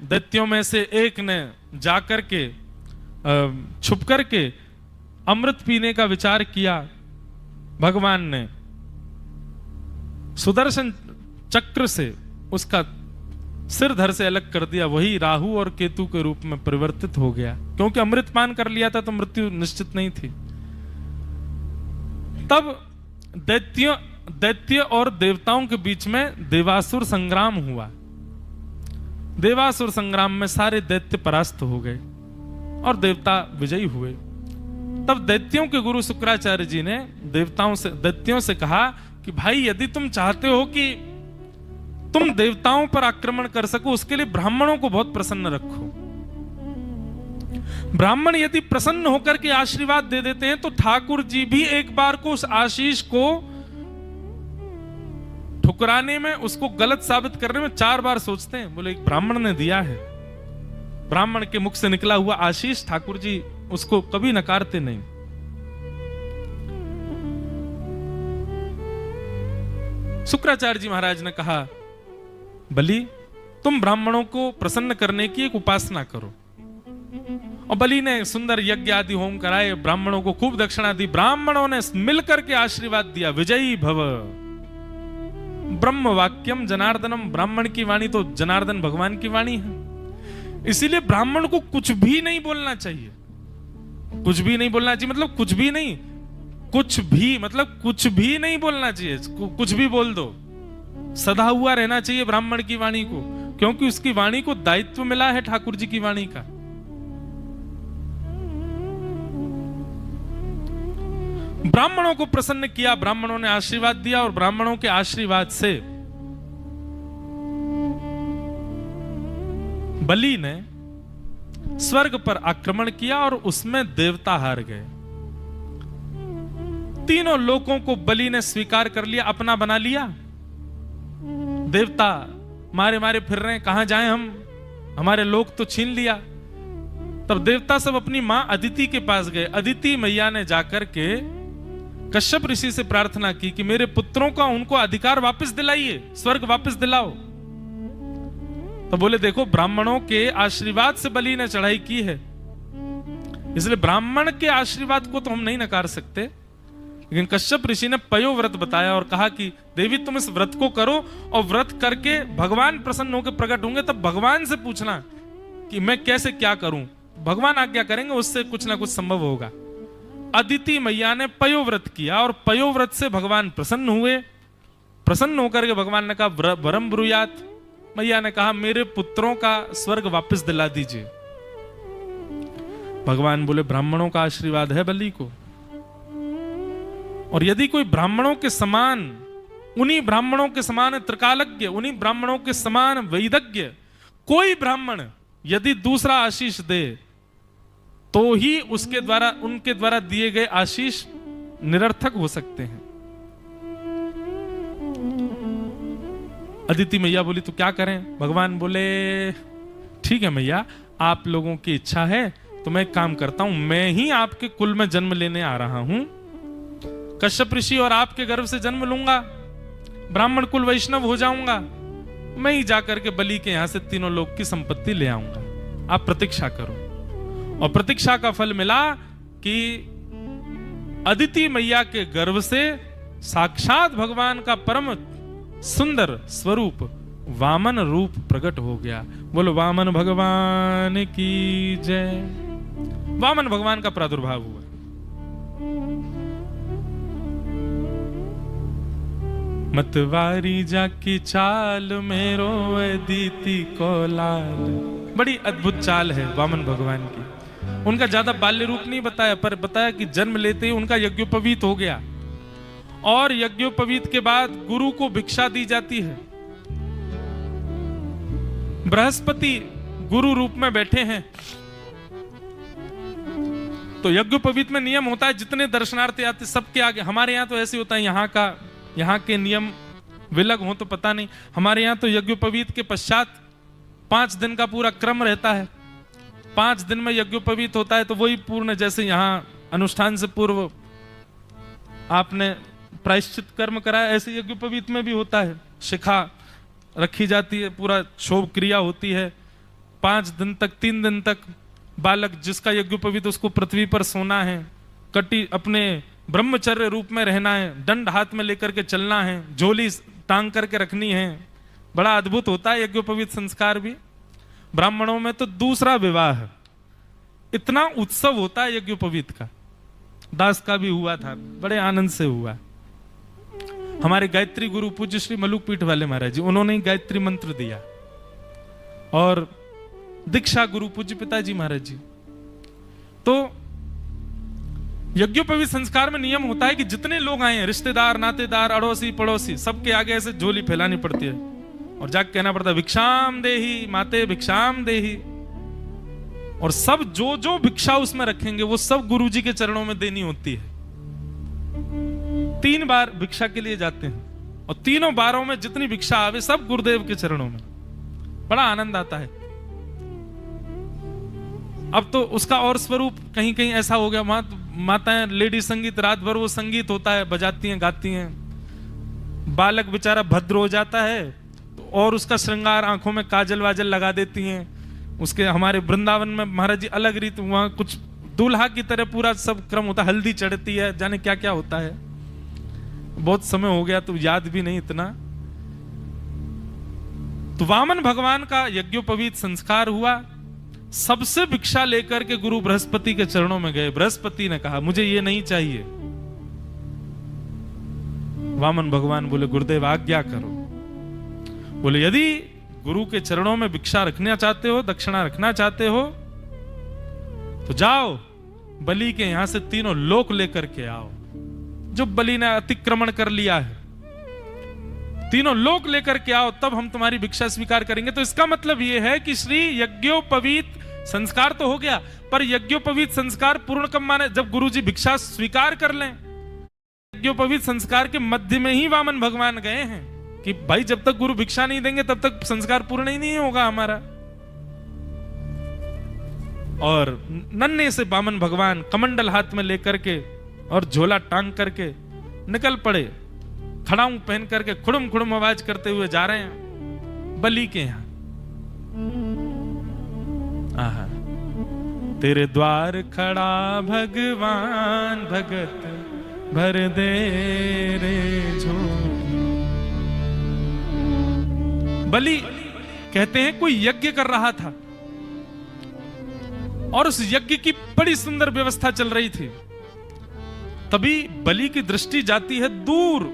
दैत्यों में से एक ने जाकर के छुप करके अमृत पीने का विचार किया। भगवान ने सुदर्शन चक्र से उसका सिर धड़ से अलग कर दिया। वही राहु और केतु के रूप में परिवर्तित हो गया, क्योंकि अमृत पान कर लिया था तो मृत्यु निश्चित नहीं थी। तब दैत्य और देवताओं के बीच में देवासुर संग्राम हुआ। देवासुर संग्राम में सारे दैत्य परास्त हो गए और देवता विजयी हुए। तब दैत्यों के गुरु शुक्राचार्य जी ने दैत्यों से कहा कि भाई, यदि तुम चाहते हो कि तुम देवताओं पर आक्रमण कर सको, उसके लिए ब्राह्मणों को बहुत प्रसन्न रखो। ब्राह्मण यदि प्रसन्न होकर के आशीर्वाद दे देते हैं तो ठाकुर जी भी एक बार को उस आशीष को ठुकराने में, उसको गलत साबित करने में 4 बार सोचते हैं। बोले एक ब्राह्मण ने दिया है, ब्राह्मण के मुख से निकला हुआ आशीष ठाकुर जी उसको कभी नकारते नहीं। शुक्राचार्य जी महाराज ने कहा, बलि, तुम ब्राह्मणों को प्रसन्न करने की एक उपासना करो। और बलि ने सुंदर यज्ञ आदि होम कराए, ब्राह्मणों को खूब दक्षिणा दी। ब्राह्मणों ने मिलकर के आशीर्वाद दिया, विजयी भव। ब्रह्म वाक्यम जनार्दनम, ब्राह्मण की वाणी तो जनार्दन भगवान की वाणी है। इसीलिए ब्राह्मण को कुछ भी नहीं बोलना चाहिए। कुछ भी नहीं बोलना चाहिए मतलब कुछ भी नहीं, कुछ भी मतलब कुछ भी नहीं बोलना चाहिए। कुछ भी बोल दो, सदा हुआ रहना चाहिए ब्राह्मण की वाणी को, क्योंकि उसकी वाणी को दायित्व मिला है ठाकुर जी की वाणी का। ब्राह्मणों को प्रसन्न किया, ब्राह्मणों ने आशीर्वाद दिया और ब्राह्मणों के आशीर्वाद से बलि ने स्वर्ग पर आक्रमण किया और उसमें देवता हार गए। तीनों लोकों को बलि ने स्वीकार कर लिया, अपना बना लिया। देवता मारे मारे फिर रहे हैं, कहां जाएं हम, हमारे लोक तो छीन लिया। तब देवता सब अपनी मां अदिति के पास गए। अदिति मैया ने जाकर के कश्यप ऋषि से प्रार्थना की कि मेरे पुत्रों का उनको अधिकार वापस दिलाइए, स्वर्ग वापस दिलाओ। तो बोले देखो, ब्राह्मणों के आशीर्वाद से बलि ने चढ़ाई की है, इसलिए ब्राह्मण के आशीर्वाद को तो हम नहीं नकार सकते। लेकिन कश्यप ऋषि ने पयो व्रत बताया और कहा कि देवी तुम इस व्रत को करो, और व्रत करके भगवान प्रसन्न होकर प्रकट होंगे, तब भगवान से पूछना कि मैं कैसे क्या करूं। भगवान आज्ञा करेंगे, उससे कुछ ना कुछ संभव होगा। अदिति मैया ने पयो व्रत किया और पयो व्रत से भगवान प्रसन्न हुए। प्रसन्न होकर के भगवान ने कहा वरम ब्रूयात। मैया ने कहा मेरे पुत्रों का स्वर्ग वापस दिला दीजिए। भगवान बोले ब्राह्मणों का आशीर्वाद है बलि को, और यदि कोई ब्राह्मणों के समान, उन्हीं ब्राह्मणों के समान त्रिकालज्ञ, उन्हीं ब्राह्मणों के समान वैदज्ञ कोई ब्राह्मण यदि दूसरा आशीष दे, तो ही उसके द्वारा, उनके द्वारा दिए गए आशीष निरर्थक हो सकते हैं। अदिति मैया बोली तो क्या करें। भगवान बोले ठीक है मैया, आप लोगों की इच्छा है तो मैं एक काम करता हूं, मैं ही आपके कुल में जन्म लेने आ रहा हूं। कश्यप ऋषि और आपके गर्भ से जन्म लूंगा, ब्राह्मण कुल वैष्णव हो जाऊंगा, मैं ही जाकर के बलि के यहां से तीनों लोक की संपत्ति ले आऊंगा, आप प्रतीक्षा करो। और प्रतीक्षा का फल मिला कि अदिति मैया के गर्भ से साक्षात भगवान का परम सुंदर स्वरूप वामन रूप प्रकट हो गया। बोलो वामन भगवान की जय। वामन भगवान का प्रादुर्भाव हुआ। मतवारी जाकी चाल मेरो अदिति को लाल। बड़ी अद्भुत चाल है वामन भगवान की। उनका ज्यादा बाल्य रूप नहीं बताया, पर बताया कि जन्म लेते ही उनका यज्ञोपवीत हो गया, और यज्ञोपवीत के बाद गुरु को भिक्षा दी जाती है। बृहस्पति गुरु रूप में बैठे हैं, तो यज्ञोपवीत में नियम होता है जितने दर्शनार्थी आते सबके आगे। हमारे यहाँ तो ऐसे होता है, यहाँ के नियम विलग हो तो पता नहीं। हमारे यहाँ तो यज्ञोपवीत के पश्चात 5 दिन का पूरा क्रम रहता है। 5 दिन में यज्ञोपवीत होता है, तो वही पूर्ण, जैसे यहाँ अनुष्ठान से पूर्व आपने प्रायश्चित कर्म कराया, ऐसे यज्ञोपवीत में भी होता है। शिखा रखी जाती है, पूरा शोभ क्रिया होती है, 5 दिन तक 3 दिन तक बालक जिसका यज्ञोपवीत उसको पृथ्वी पर सोना है, कटी अपने ब्रह्मचर्य रूप में रहना है, दंड हाथ में लेकर के चलना है, झोली टांग करके रखनी है। बड़ा अद्भुत होता है यज्ञोपवीत संस्कार भी। ब्राह्मणों में तो दूसरा विवाह, इतना उत्सव होता है यज्ञोपवीत का। दास का भी हुआ था, बड़े आनंद से हुआ। हमारे गायत्री गुरु पूज्य श्री मलुक पीठ वाले महाराज जी, उन्होंने ही गायत्री मंत्र दिया। और दीक्षा गुरु पूज्य पिताजी महाराज जी। तो यज्ञोपवीत संस्कार में नियम होता है कि जितने लोग आए, रिश्तेदार, नातेदार, अड़ोसी पड़ोसी, सबके आगे ऐसे झोली फैलानी पड़ती है और जाके कहना पड़ता है भिक्षाम देही माते भिक्षाम देही। और सब जो जो भिक्षा उसमें रखेंगे वो सब गुरुजी के चरणों में देनी होती है। 3 बार भिक्षा के लिए जाते हैं और तीनों बारों में जितनी भिक्षा आवे सब गुरुदेव के चरणों में। बड़ा आनंद आता है। अब तो उसका और स्वरूप कहीं कहीं ऐसा हो गया, माताएं लेडी संगीत, रात भर वो संगीत होता है, बजाती हैं, गाती हैं। बालक बेचारा भद्र हो जाता है तो और उसका श्रृंगार, आंखों में काजल वाजल लगा देती हैं। उसके हमारे वृंदावन में महाराज जी अलग रीत, वहां कुछ दूल्हा की तरह पूरा सब क्रम होता है, हल्दी चढ़ती है, जाने क्या क्या होता है। बहुत समय हो गया तो याद भी नहीं इतना। तो वामन भगवान का यज्ञोपवीत संस्कार हुआ। सबसे भिक्षा लेकर के गुरु बृहस्पति के चरणों में गए। बृहस्पति ने कहा मुझे ये नहीं चाहिए। वामन भगवान बोले गुरुदेव आज्ञा करो। बोले यदि गुरु के चरणों में भिक्षा रखना चाहते हो, दक्षिणा रखना चाहते हो, तो जाओ बलि के यहां से 3 लोक लेकर के आओ। जो बलि ने अतिक्रमण कर लिया है, 3 लोक लेकर के आओ, तब हम तुम्हारी भिक्षा स्वीकार करेंगे। तो इसका मतलब यह है कि श्री यज्ञोपवीत संस्कार तो हो गया, पर यज्ञोपवीत संस्कार पूर्ण कब माने? जब गुरुजी भिक्षा स्वीकार कर लें। यज्ञोपवीत संस्कार के मध्य में ही वामन भगवान गए हैं कि भाई जब तक गुरु भिक्षा नहीं देंगे तब तक संस्कार पूर्ण ही नहीं होगा हमारा। और नन्हे से वामन भगवान कमंडल हाथ में लेकर के और झोला टांग करके निकल पड़े। खड़ाऊं पहन करके खुड़ुम खुड़ुम आवाज करते हुए जा रहे हैं बलि के यहां। आहा, तेरे द्वार खड़ा भगवान, भगत भर दे रे झोली। बलि कहते हैं कोई यज्ञ कर रहा था और उस यज्ञ की बड़ी सुंदर व्यवस्था चल रही थी। तभी बलि की दृष्टि जाती है दूर।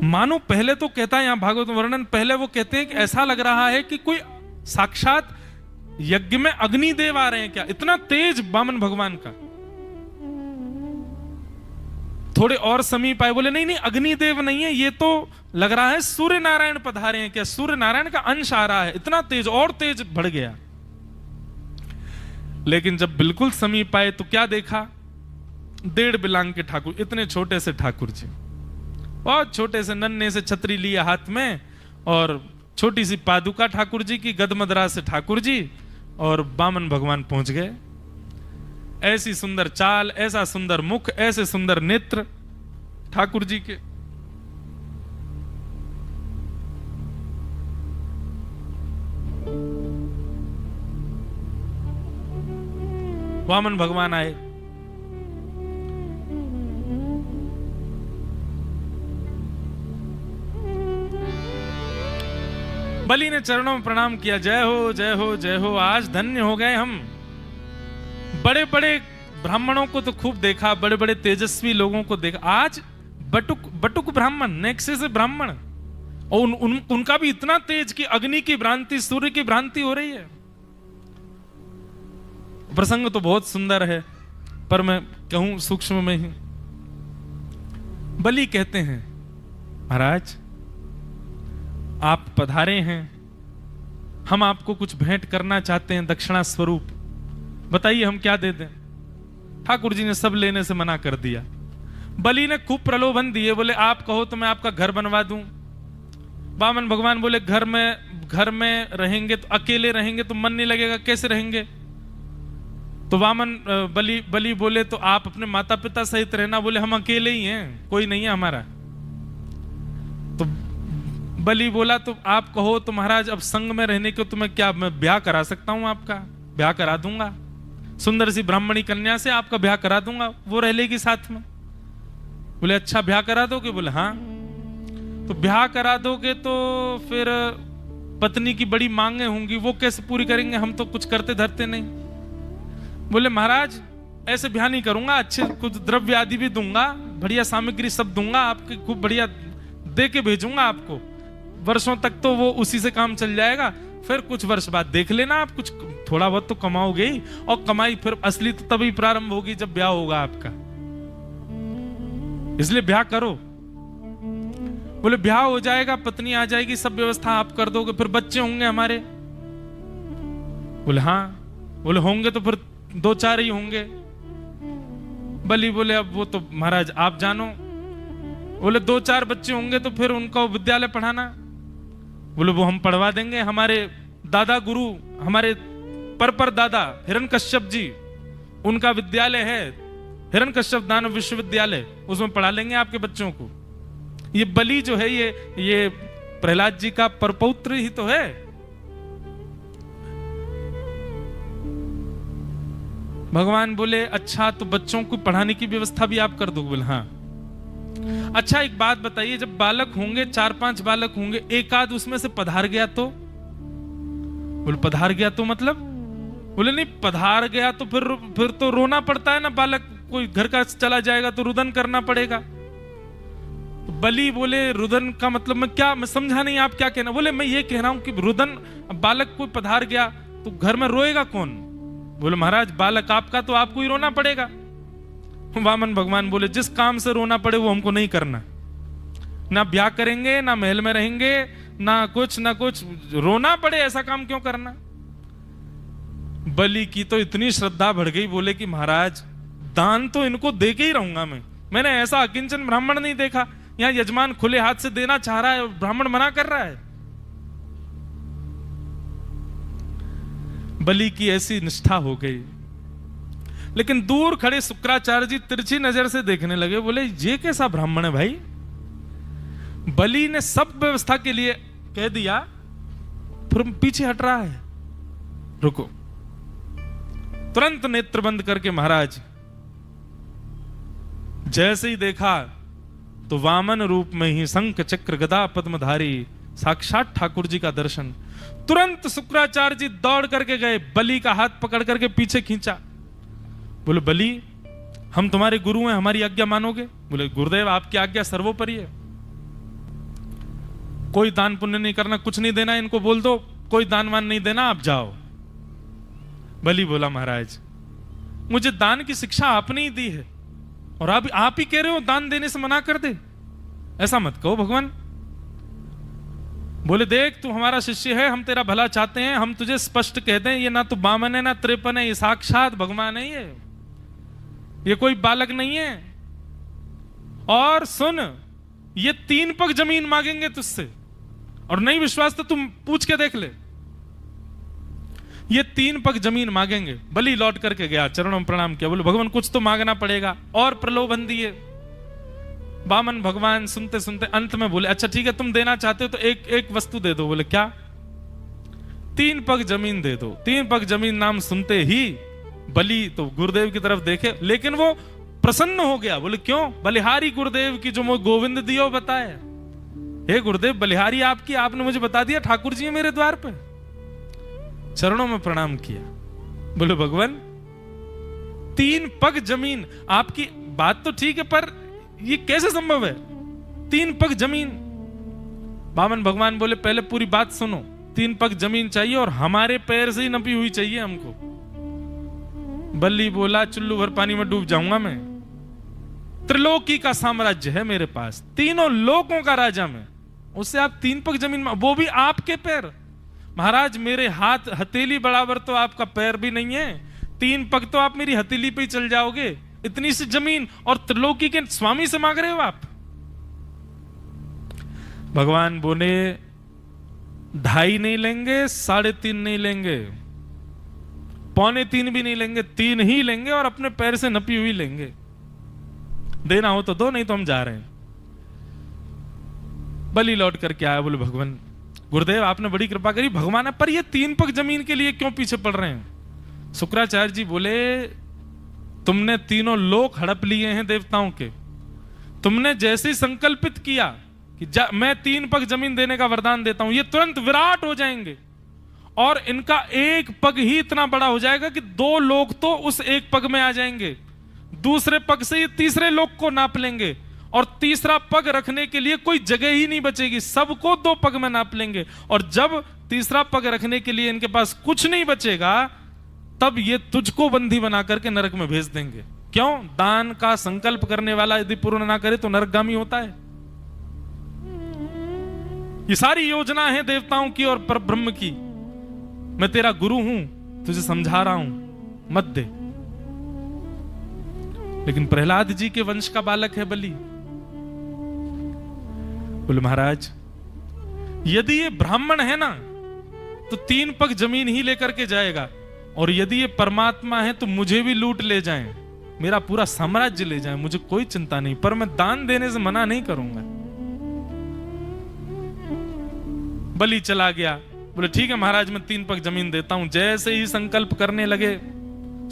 मानो पहले तो कहता है यहां भागवत वर्णन, पहले वो कहते हैं कि ऐसा लग रहा है कि कोई साक्षात यज्ञ में अग्निदेव आ रहे हैं क्या, इतना तेज वामन भगवान का। थोड़े और समीप आए, बोले नहीं नहीं अग्निदेव नहीं है, ये तो लग रहा है सूर्य नारायण पधारे हैं क्या, सूर्य नारायण का अंश आ रहा है। इतना तेज, और तेज बढ़ गया। लेकिन जब बिल्कुल समीप आए तो क्या देखा? 1.5 बिलांग के ठाकुर, इतने छोटे से ठाकुर जी, बहुत छोटे से नन्हे से छतरी लिया हाथ में, और छोटी सी पादुका ठाकुर जी की, गदमदरा से ठाकुर जी, और वामन भगवान पहुंच गए। ऐसी सुंदर चाल, ऐसा सुंदर मुख, ऐसे सुंदर नेत्र ठाकुर जी के। वामन भगवान आए। बलि ने चरणों में प्रणाम किया, जय हो जय हो जय हो, आज धन्य हो गए हम। बड़े बड़े ब्राह्मणों को तो खूब देखा, बड़े बड़े तेजस्वी लोगों को देखा, आज बटुक ब्राह्मण, नेक्से से ब्राह्मण, और उनका भी इतना तेज कि अग्नि की भ्रांति, सूर्य की भ्रांति हो रही है। प्रसंग तो बहुत सुंदर है, पर मैं कहूं सूक्ष्म में ही। बलि कहते हैं महाराज आप पधारे हैं, हम आपको कुछ भेंट करना चाहते हैं दक्षिणा स्वरूप, बताइए हम क्या दे दें। ठाकुर जी ने सब लेने से मना कर दिया। बलि ने खूब प्रलोभन दिए, बोले आप कहो तो मैं आपका घर बनवा दूं। वामन भगवान बोले घर में रहेंगे तो अकेले रहेंगे तो मन नहीं लगेगा, कैसे रहेंगे? तो बलि बोले तो आप अपने माता पिता सहित रहना। बोले हम अकेले ही हैं, कोई नहीं है हमारा। तो बलि बोला तो आप कहो तो महाराज अब संग में रहने को तुम्हें क्या मैं ब्याह करा सकता हूं, आपका ब्याह करा दूंगा, सुंदर सी ब्राह्मणी कन्या से आपका ब्याह करा दूंगा, वो रह लेगी साथ में। बोले अच्छा ब्याह करा दोगे? बोले हाँ। तो ब्याह करा दोगे तो फिर पत्नी की बड़ी मांगे होंगी, वो कैसे पूरी करेंगे, हम तो कुछ करते धरते नहीं। बोले महाराज ऐसे ब्याह नहीं करूंगा, अच्छे कुछ द्रव्य आदि भी दूंगा, बढ़िया सामग्री सब दूंगा, आपके खूब बढ़िया दे के भेजूंगा आपको, वर्षों तक तो वो उसी से काम चल जाएगा, फिर कुछ वर्ष बाद देख लेना आप, कुछ थोड़ा बहुत तो कमाओगे ही, और कमाई फिर असली तो तभी प्रारंभ होगी जब ब्याह होगा आपका, इसलिए ब्याह करो। बोले ब्याह हो जाएगा, पत्नी आ जाएगी, सब व्यवस्था आप कर दोगे, फिर बच्चे होंगे हमारे? बोले हाँ। बोले होंगे तो फिर 2-4 ही होंगे। बलि बोले अब वो तो महाराज आप जानो। बोले 2-4 बच्चे होंगे तो फिर उनको विद्यालय पढ़ाना? बोले वो हम पढ़वा देंगे, हमारे दादा गुरु, हमारे पर दादा हिरण्यकश्यप जी, उनका विद्यालय है हिरण्यकश्यप दानव विश्वविद्यालय, उसमें पढ़ा लेंगे आपके बच्चों को। ये बलि जो है ये प्रहलाद जी का परपौत्र ही तो है। भगवान बोले अच्छा तो बच्चों को पढ़ाने की व्यवस्था भी आप कर दो? बोले हाँ। अच्छा एक बात बताइए, जब बालक होंगे 4-5 बालक होंगे, एक आध उसमें से पधार गया तो? बोले पधार गया तो मतलब? बोले नहीं पधार गया तो फिर तो रोना पड़ता है ना, बालक कोई घर का चला जाएगा तो रुदन करना पड़ेगा। तो बलि बोले रुदन का मतलब मैं समझा नहीं, आप क्या कहना? बोले मैं ये कह रहा हूं कि रुदन, बालक कोई पधार गया तो घर में रोएगा कौन? बोले महाराज बालक आपका तो आपको ही रोना पड़ेगा। वामन भगवान बोले जिस काम से रोना पड़े वो हमको नहीं करना, ना ब्याह करेंगे, ना महल में रहेंगे, ना कुछ रोना पड़े ऐसा काम क्यों करना? बलि की तो इतनी श्रद्धा बढ़ गई, बोले कि महाराज दान तो इनको दे के ही रहूंगा मैंने ऐसा अकिंचन ब्राह्मण नहीं देखा, यहां यजमान खुले हाथ से देना चाह रहा है और ब्राह्मण मना कर रहा है। बलि की ऐसी निष्ठा हो गई। लेकिन दूर खड़े शुक्राचार्य जी तिरछी नजर से देखने लगे, बोले ये कैसा ब्राह्मण है भाई? बलि ने सब व्यवस्था के लिए कह दिया, फिर पीछे हट रहा है। रुको। तुरंत नेत्र बंद करके महाराज जैसे ही देखा तो वामन रूप में ही शंख चक्र गदा पद्मधारी साक्षात ठाकुर जी का दर्शन। तुरंत शुक्राचार्य जी दौड़ करके गए, बलि का हाथ पकड़ करके पीछे खींचा। बोले बलि हम तुम्हारे गुरु हैं, हमारी आज्ञा मानोगे? बोले गुरुदेव आपकी आज्ञा सर्वोपरि है, कोई दान पुण्य नहीं करना, कुछ नहीं देना, इनको बोल दो कोई दान वान नहीं देना, आप जाओ। बलि बोला महाराज मुझे दान की शिक्षा आपने ही दी है और आप ही कह रहे हो दान देने से मना कर दे, ऐसा मत कहो भगवान। बोले देख तू हमारा शिष्य है, हम तेरा भला चाहते हैं, हम तुझे स्पष्ट कह दें ये ना तो बामन है ना त्रेपन है, ये साक्षात भगवान है, ये कोई बालक नहीं है। और सुन ये 3 पग जमीन मांगेंगे तुझसे, और नहीं विश्वास तो तुम पूछ के देख ले, ये 3 पग जमीन मांगेंगे। बलि लौट करके गया, चरणों में प्रणाम किया, बोले भगवान कुछ तो मांगना पड़ेगा, और प्रलोभन दिए। बामन भगवान सुनते सुनते अंत में बोले अच्छा ठीक है तुम देना चाहते हो तो एक वस्तु दे दो। बोले क्या? 3 पग जमीन दे दो। 3 पग जमीन नाम सुनते ही बलि तो गुरुदेव की तरफ देखे, लेकिन वो प्रसन्न हो गया। बोले क्यों? बलिहारी गुरुदेव की जो मुझे गोविंद दियो बताए। हे गुरुदेव बलिहारी आपकी, आपने मुझे बता दिया ठाकुर जी है मेरे द्वार पे। चरणों में प्रणाम किया। बोले भगवान 3 पग जमीन, आपकी बात तो ठीक है पर ये कैसे संभव है 3 पग जमीन? बामन भगवान बोले पहले पूरी बात सुनो, 3 पग जमीन चाहिए और हमारे पैर से ही नपी हुई चाहिए हमको। बलि बोला चुल्लू भर पानी में डूब जाऊंगा मैं, त्रिलोकी का साम्राज्य है मेरे पास, 3 लोकों का राजा मैं, उससे आप 3 पग जमीन, वो भी आपके पैर। महाराज मेरे हाथ हथेली बराबर तो आपका पैर भी नहीं है, 3 पग तो आप मेरी हथेली पे ही चल जाओगे, इतनी सी जमीन और त्रिलोकी के स्वामी से मांग रहे हो आप। भगवान बोले 2.5 नहीं लेंगे, 3.5 नहीं लेंगे, 2.25 भी नहीं लेंगे, 3 ही लेंगे और अपने पैर से नपी हुई लेंगे। देना हो तो दो, नहीं तो हम जा रहे हैं। बलि लौट करके आया, बोले भगवान गुरुदेव आपने बड़ी कृपा करी, भगवान है, पर ये 3 पग जमीन के लिए क्यों पीछे पड़ रहे हैं? शुक्राचार्य जी बोले तुमने तीनों लोक हड़प लिए हैं देवताओं के, तुमने जैसे ही संकल्पित किया कि मैं 3 पग जमीन देने का वरदान देता हूं, ये तुरंत विराट हो जाएंगे और इनका 1 पग ही इतना बड़ा हो जाएगा कि 2 लोग तो उस 1 पग में आ जाएंगे, दूसरे पग से ये तीसरे लोग को नाप लेंगे और तीसरा पग रखने के लिए कोई जगह ही नहीं बचेगी, सबको 2 पग में नाप लेंगे और जब तीसरा पग रखने के लिए इनके पास कुछ नहीं बचेगा तब ये तुझको बंदी बना करके नरक में भेज देंगे। क्यों? दान का संकल्प करने वाला यदि पूर्ण ना करे तो नरकगामी होता है। ये सारी योजना है देवताओं की और परब्रह्म की। मैं तेरा गुरु हूं, तुझे समझा रहा हूं, मत दे। लेकिन प्रहलाद जी के वंश का बालक है बलि। बोले महाराज यदि ये ब्राह्मण है ना तो 3 पग जमीन ही लेकर के जाएगा और यदि ये परमात्मा है तो मुझे भी लूट ले जाएं, मेरा पूरा साम्राज्य ले जाएं, मुझे कोई चिंता नहीं, पर मैं दान देने से मना नहीं करूंगा। बलि चला गया, बोले ठीक है महाराज मैं 3 पग जमीन देता हूं। जैसे ही संकल्प करने लगे,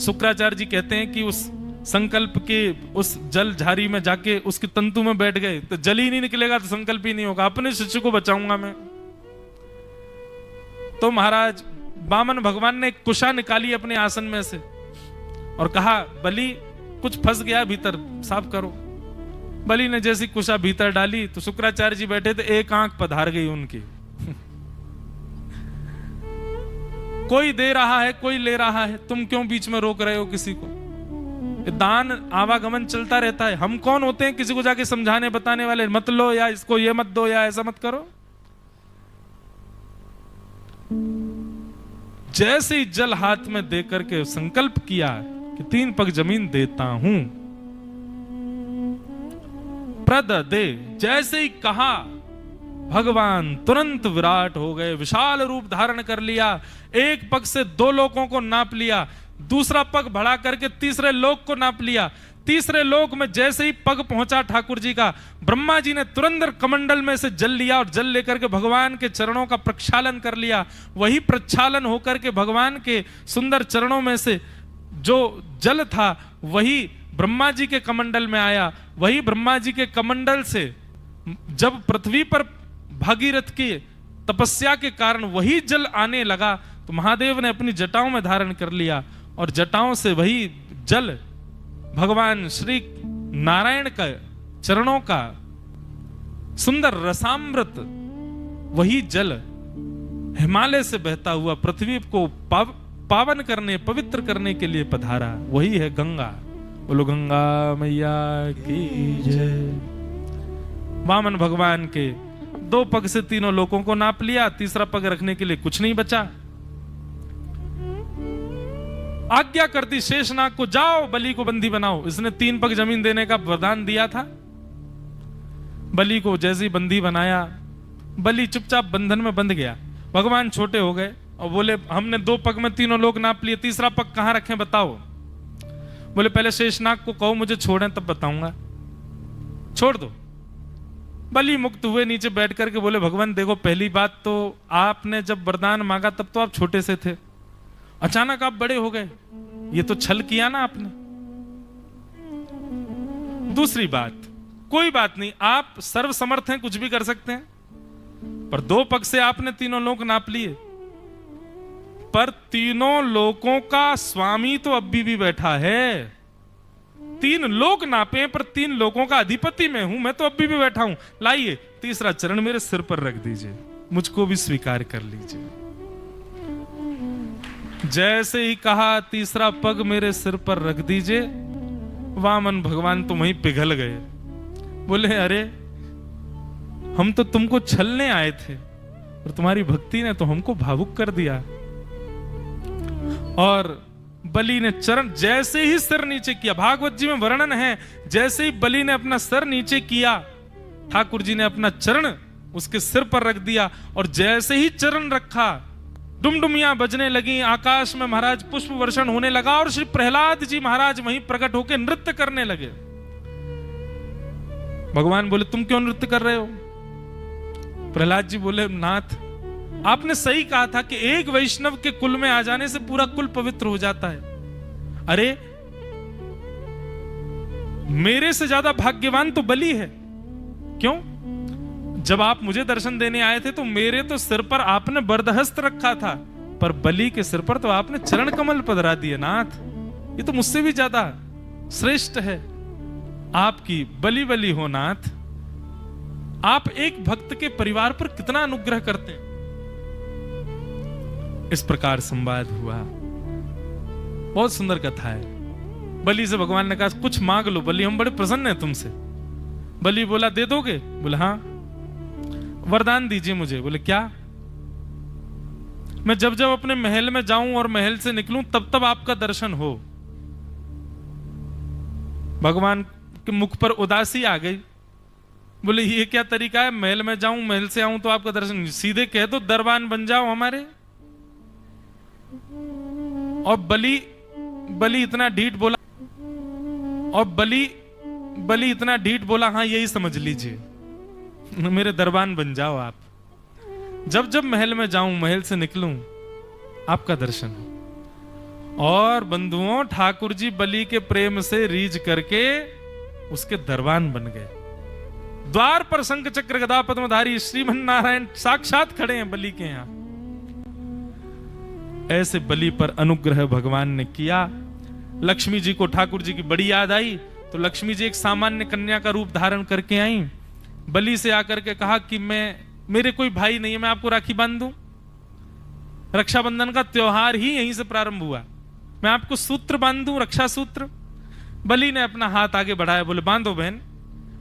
शुक्राचार्य जी कहते हैं कि उस संकल्प के उस जल झारी में जाके उसकी तंतु में बैठ गए, तो जल ही नहीं निकलेगा तो संकल्प ही नहीं होगा, अपने शिष्य को बचाऊंगा मैं। तो महाराज वामन भगवान ने एक कुशा निकाली अपने आसन में से और कहा बलि कुछ फंस गया भीतर, साफ करो। बलि ने जैसी कुशा भीतर डाली तो शुक्राचार्य जी बैठे थे, एक आंख पधार गई उनकी। कोई दे रहा है कोई ले रहा है, तुम क्यों बीच में रोक रहे हो किसी को? दान आवागमन चलता रहता है, हम कौन होते हैं किसी को जाके समझाने बताने वाले, मत लो या इसको ये मत दो या ऐसा मत करो। जैसे ही जल हाथ में दे करके संकल्प किया कि 3 पग जमीन देता हूं, प्रद दे, जैसे ही कहा भगवान तुरंत विराट हो गए, विशाल रूप धारण कर लिया। 1 पग से 2 लोगों को नाप लिया, दूसरा पग बढ़ा करके तीसरे लोक को नाप लिया। तीसरे लोक में जैसे ही पग पहुंचा ठाकुर जी का, ब्रह्मा जी ने तुरंत कमंडल में से जल लिया और जल लेकर के भगवान के चरणों का प्रक्षालन कर लिया। वही प्रक्षालन होकर के भगवान के सुंदर चरणों में से जो जल था वही ब्रह्मा जी के कमंडल में आया। वही ब्रह्मा जी के कमंडल से जब पृथ्वी पर भागीरथ की तपस्या के कारण वही जल आने लगा तो महादेव ने अपनी जटाओं में धारण कर लिया और जटाओं से वही जल भगवान श्री नारायण का चरणों का सुंदर रसामृत, वही जल हिमालय से बहता हुआ पृथ्वी को पावन करने पवित्र करने के लिए पधारा। वही है गंगा। बोलो गंगा मैया की जय। वामन भगवान के 2 पग से तीनों लोगों को नाप लिया, तीसरा पग रखने के लिए कुछ नहीं बचा। आज्ञा कर दी शेषनाग को, जाओ बलि को बंदी बनाओ। इसने 3 पग जमीन देने का वरदान दिया था। बलि को जैसे ही बंदी बनाया, बलि चुपचाप बंधन में बंध गया। भगवान छोटे हो गए और बोले हमने 2 पग में तीनों लोग नाप लिए, तीसरा पग कहां रखें बताओ। बोले पहले शेषनाग को कहो मुझे छोड़ें तब बताऊंगा। छोड़ दो। बलि मुक्त हुए, नीचे बैठ करके बोले भगवान देखो, पहली बात तो आपने जब वरदान मांगा तब तो आप छोटे से थे, अचानक आप बड़े हो गए, ये तो छल किया ना आपने। दूसरी बात, कोई बात नहीं, आप सर्वसमर्थ हैं, कुछ भी कर सकते हैं, पर 2 पग से आपने तीनों लोग नाप लिए, पर तीनों लोगों का स्वामी तो अभी भी बैठा है। 3 लोग नापे पर 3 लोगों का अधिपति मैं हूं, मैं तो अभी भी बैठा हूं। लाइए तीसरा चरण मेरे सिर पर रख दीजिए, मुझको भी स्वीकार कर लीजिए। जैसे ही कहा तीसरा पग मेरे सिर पर रख दीजिए, वामन भगवान तो वहीं पिघल गए। बोले अरे हम तो तुमको छलने आए थे और तुम्हारी भक्ति ने तो हमको भावुक कर दिया। और बलि ने चरण जैसे ही सिर नीचे किया, भागवत जी में वर्णन है, जैसे ही बलि ने अपना सर नीचे किया, ठाकुर जी ने अपना चरण उसके सिर पर रख दिया और जैसे ही चरण रखा डुमडुमियां बजने लगी, आकाश में महाराज पुष्प वर्षण होने लगा और श्री प्रहलाद जी महाराज वहीं प्रकट होकर नृत्य करने लगे। भगवान बोले तुम क्यों नृत्य कर रहे हो? प्रहलाद जी बोले, नाथ आपने सही कहा था कि एक वैष्णव के कुल में आ जाने से पूरा कुल पवित्र हो जाता है। अरे मेरे से ज्यादा भाग्यवान तो बलि है। क्यों? जब आप मुझे दर्शन देने आए थे तो मेरे तो सिर पर आपने बरदहस्त रखा था, पर बलि के सिर पर तो आपने चरण कमल पधरा दिए। नाथ ये तो मुझसे भी ज्यादा श्रेष्ठ है। आपकी बलि बलि हो नाथ। आप एक भक्त के परिवार पर कितना अनुग्रह करते हैं। इस प्रकार संवाद हुआ। बहुत सुंदर कथा है। बलि से भगवान ने कहा, कुछ मांग लो बलि, हम बड़े प्रसन्न हैं तुमसे। बलि बोला, दे दोगे? बोले हाँ। वरदान दीजिए मुझे। बोले क्या? मैं जब जब अपने महल में जाऊं और महल से निकलूं तब तब आपका दर्शन हो। भगवान के मुख पर उदासी आ गई। बोले ये क्या तरीका है, महल में जाऊं महल से आऊं तो आपका दर्शन? सीधे कह दो दरबान बन जाओ हमारे। और बलि इतना ढीठ बोला, बलि इतना ढीठ बोला, हाँ यही समझ लीजिए मेरे दरबान बन जाओ आप। जब जब महल में जाऊं महल से निकलूं आपका दर्शन हो। और बंधुओं, ठाकुर जी बलि के प्रेम से रीझ करके उसके दरबान बन गए। द्वार पर शंख चक्र गदा पद्मधारी श्रीमन नारायण साक्षात खड़े हैं बलि के यहां। ऐसे बलि पर अनुग्रह भगवान ने किया। लक्ष्मी जी को ठाकुर जी की बड़ी याद आई तो लक्ष्मी जी एक सामान्य कन्या का रूप धारण करके आई। बलि से आकर के कहा कि मेरे कोई भाई नहीं है, मैं आपको राखी बांध दूं। रक्षाबंधन का त्योहार ही यहीं से प्रारंभ हुआ। मैं आपको सूत्र बांध दूं, रक्षा सूत्र। बलि ने अपना हाथ आगे बढ़ाया, बोले बांधो बहन।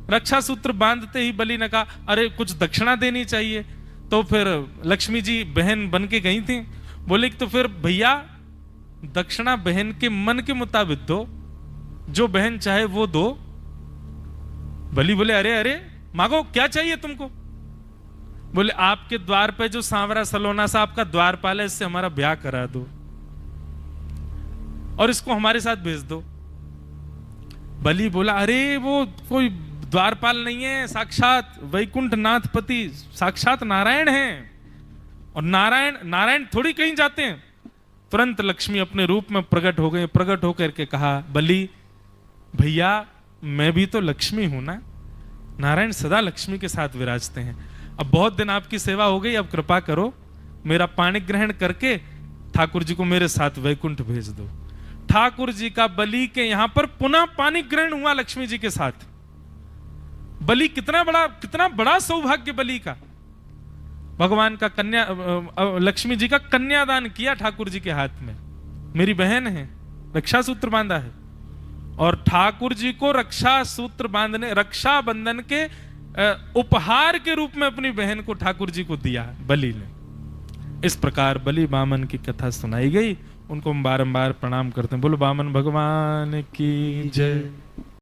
रक्षा सूत्र बांधते ही बलि ने कहा, अरे कुछ दक्षिणा देनी चाहिए। तो फिर लक्ष्मी जी बहन बन के गई थी। बोले तो फिर भैया दक्षिणा बहन के मन के मुताबिक दो, जो बहन चाहे वो दो। बलि बोले, अरे अरे मांगो, क्या चाहिए तुमको? बोले आपके द्वार पे जो सांवरा सलोना सा आपका द्वारपाल है, इससे हमारा ब्याह करा दो और इसको हमारे साथ भेज दो। बलि बोला, अरे वो कोई द्वारपाल नहीं है, साक्षात वैकुंठ नाथपति साक्षात नारायण हैं। और नारायण थोड़ी कहीं जाते हैं। तुरंत लक्ष्मी अपने रूप में प्रकट हो गए। प्रकट होकर के कहा, बलि भैया मैं भी तो लक्ष्मी हूं ना। नारायण सदा लक्ष्मी के साथ विराजते हैं। अब बहुत दिन आपकी सेवा हो गई, अब कृपा करो मेरा पाणी ग्रहण करके ठाकुर जी को मेरे साथ वैकुंठ भेज दो। ठाकुर जी का बलि के यहां पर पुनः पाणी ग्रहण हुआ लक्ष्मी जी के साथ। बलि कितना बड़ा सौभाग्य बलि का। भगवान का लक्ष्मी जी का कन्यादान किया ठाकुर जी के हाथ में। मेरी बहन है, रक्षा सूत्र बांधा है। और ठाकुर जी को रक्षा सूत्र बांधने, रक्षा बंधन के उपहार के रूप में अपनी बहन को ठाकुर जी को दिया बलि ने। इस प्रकार बलि बामन की कथा सुनाई गई। उनको हम बारंबार प्रणाम करते हैं। बोलो बामन भगवान की जय।